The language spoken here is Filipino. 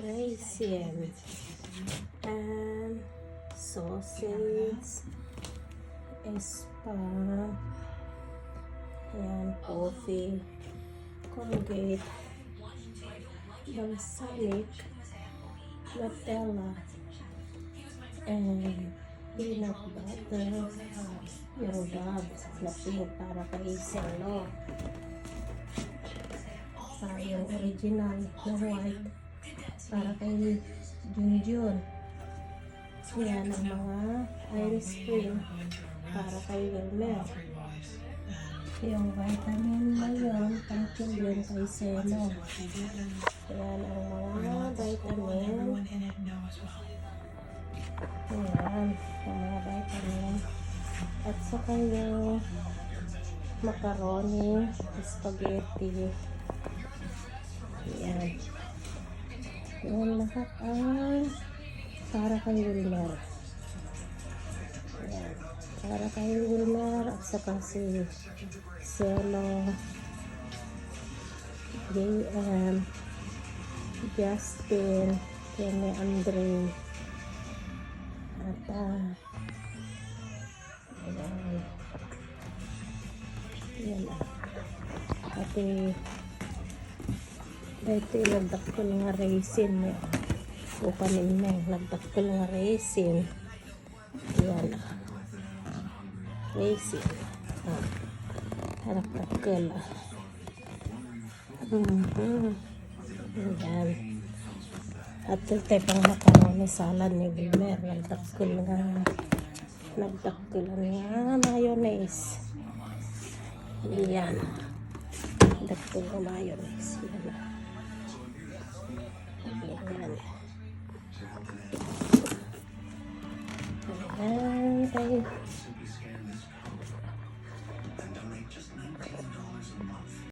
raisin, and sausage, spam, and coffee, Colgate, balsamic, Nutella, and peanut butter, yung Doves na pink para kay Selo. Yung original na white para kay Junjun. Yan ang mga ice cream para kay Wilmer. Yung vitamin na yun, pang children kay Selo. Yan ang mga vitamin. Yan, ang mga vitamin. At saka yung macaroni, spaghetti. Yan. Yan lahat ang para kay Wilmer. Yan. Para kay Wilmer at saka si Selo, JM, Justin, Kene Andre, at ayan. Yan lang. Pati ito yung nagdak ko nga raisin o kanina nagdak ko nga raisin. Yan raisin harap takkel. Yan at ito pang macaroni salad ni Wilmer. Nagdak ko nga mayonnaise. Yan nagdak ko nga mayonnaise. Yan. Ayan.